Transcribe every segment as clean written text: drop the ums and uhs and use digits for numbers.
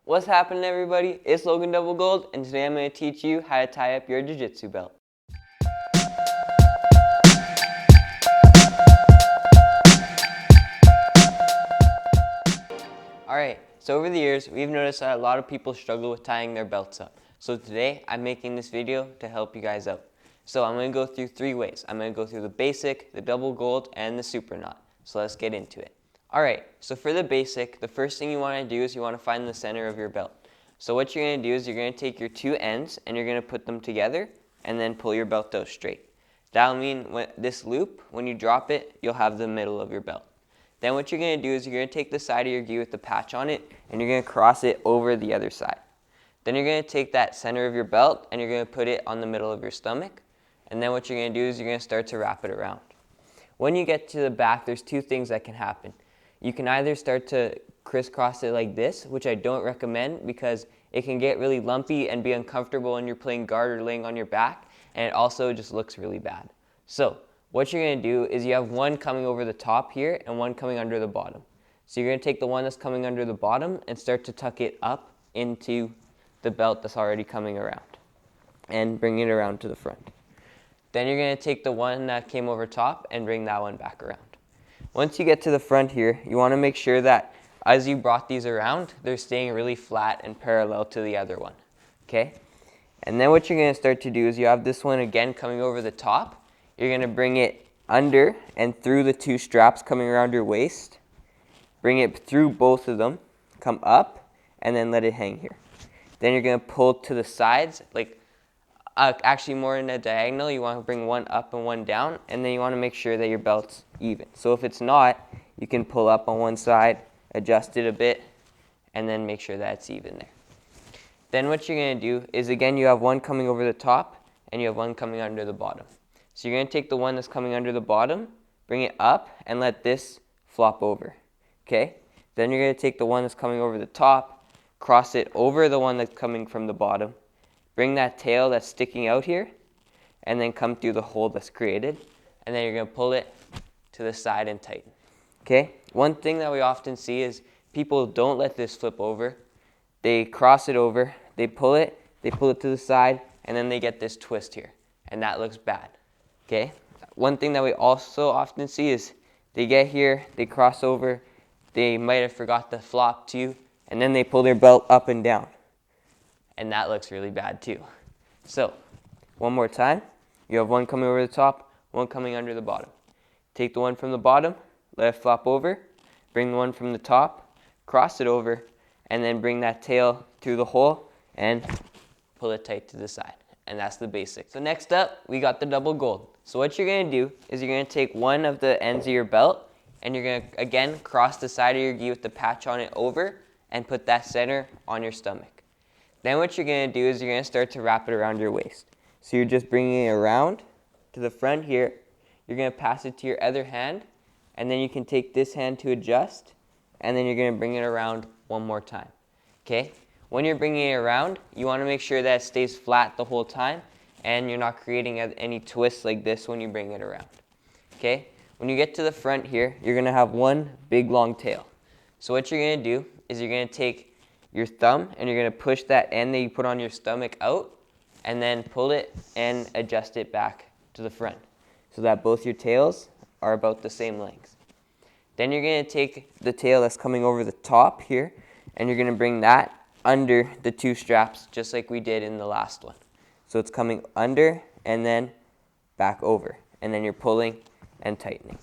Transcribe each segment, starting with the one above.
What's happening, everybody? It's Logan Double Gold, and today I'm going to teach you how to tie up your Jiu Jitsu belt. Alright, so over the years, we've noticed that a lot of people struggle with tying their belts up. So today, I'm making this video to help you guys out. So I'm going to go through 3 ways. I'm going to go through the basic, the double gold, and the super knot. So let's get into it. Alright, so for the basic, the first thing you want to do is you want to find the center of your belt. So what you're going to do is you're going to take your 2 ends and you're going to put them together and then pull your belt out straight. That'll mean this loop, when you drop it, you'll have the middle of your belt. Then what you're going to do is you're going to take the side of your gi with the patch on it and you're going to cross it over the other side. Then you're going to take that center of your belt and you're going to put it on the middle of your stomach. And then what you're going to do is you're going to start to wrap it around. When you get to the back, there's 2 things that can happen. You can either start to crisscross it like this, which I don't recommend because it can get really lumpy and be uncomfortable when you're playing guard or laying on your back, and it also just looks really bad. So what you're going to do is you have one coming over the top here and one coming under the bottom. So you're going to take the one that's coming under the bottom and start to tuck it up into the belt that's already coming around and bring it around to the front. Then you're going to take the one that came over top and bring that one back around. Once you get to the front here, you want to make sure that as you brought these around, they're staying really flat and parallel to the other one, okay? And then what you're going to start to do is you have this one again coming over the top. You're going to bring it under and through the 2 straps coming around your waist. Bring it through both of them, come up, and then let it hang here. Then you're going to pull to the sides, like actually more in a diagonal. You want to bring one up and one down, and then you want to make sure that your belt's even. So if it's not, you can pull up on one side, adjust it a bit, and then make sure that it's even there. Then what you're going to do is, again, you have one coming over the top and you have one coming under the bottom. So you're going to take the one that's coming under the bottom, bring it up, and let this flop over, okay? Then you're going to take the one that's coming over the top, cross it over the one that's coming from the bottom, bring that tail that's sticking out here, and then come through the hole that's created, and then you're going to pull it to the side and tighten. Okay? One thing that we often see is people don't let this flip over. They cross it over, they pull it to the side, and then they get this twist here, and that looks bad. Okay? One thing that we also often see is they get here, they cross over, they might have forgot the flop too, and then they pull their belt up and down. And that looks really bad too. So, one more time. You have one coming over the top, one coming under the bottom. Take the one from the bottom, let it flop over, bring the one from the top, cross it over, and then bring that tail through the hole and pull it tight to the side. And that's the basic. So next up, we got the double gold. So what you're going to do is you're going to take one of the ends of your belt and you're going to, again, cross the side of your gi with the patch on it over and put that center on your stomach. Then what you're going to do is you're going to start to wrap it around your waist. So you're just bringing it around to the front here. You're going to pass it to your other hand, and then you can take this hand to adjust, and then you're going to bring it around one more time. Okay? When you're bringing it around, you want to make sure that it stays flat the whole time, and you're not creating any twists like this when you bring it around. Okay? When you get to the front here, you're going to have one big long tail. So what you're going to do is you're going to take your thumb and you're going to push that end that you put on your stomach out and then pull it and adjust it back to the front so that both your tails are about the same length. Then you're going to take the tail that's coming over the top here and you're going to bring that under the 2 straps just like we did in the last one. So it's coming under and then back over, and then you're pulling and tightening.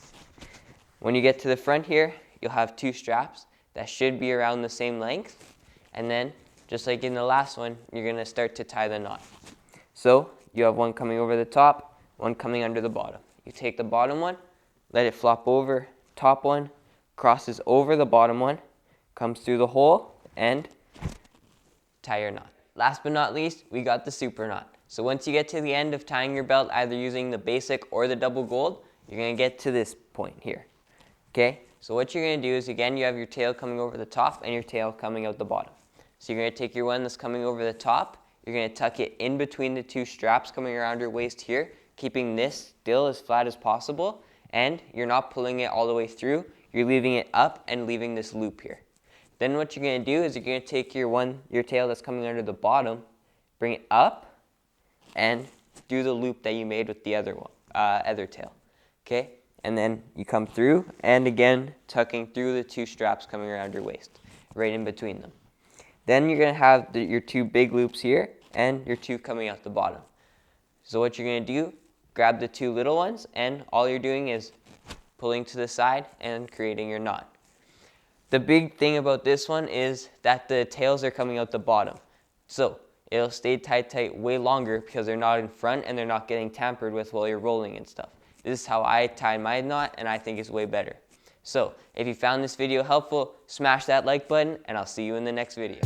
When you get to the front here, you'll have 2 straps that should be around the same length. And then, just like in the last one, you're going to start to tie the knot. So, you have one coming over the top, one coming under the bottom. You take the bottom one, let it flop over, top one, crosses over the bottom one, comes through the hole, and tie your knot. Last but not least, we got the super knot. So once you get to the end of tying your belt, either using the basic or the double gold, you're going to get to this point here. Okay? So what you're going to do is, again, you have your tail coming over the top and your tail coming out the bottom. So you're going to take your one that's coming over the top, you're going to tuck it in between the 2 straps coming around your waist here, keeping this still as flat as possible, and you're not pulling it all the way through, you're leaving it up and leaving this loop here. Then what you're gonna do is you're gonna take your tail that's coming under the bottom, bring it up, and do the loop that you made with the other tail, okay? And then you come through, and again, tucking through the 2 straps coming around your waist, right in between them. Then you're gonna have your 2 big loops here, and your 2 coming out the bottom. So what you're gonna do, grab the 2 little ones, and all you're doing is pulling to the side and creating your knot. The big thing about this one is that the tails are coming out the bottom. So it'll stay tight way longer because they're not in front and they're not getting tampered with while you're rolling and stuff. This is how I tie my knot, and I think it's way better. So if you found this video helpful, smash that like button, and I'll see you in the next video.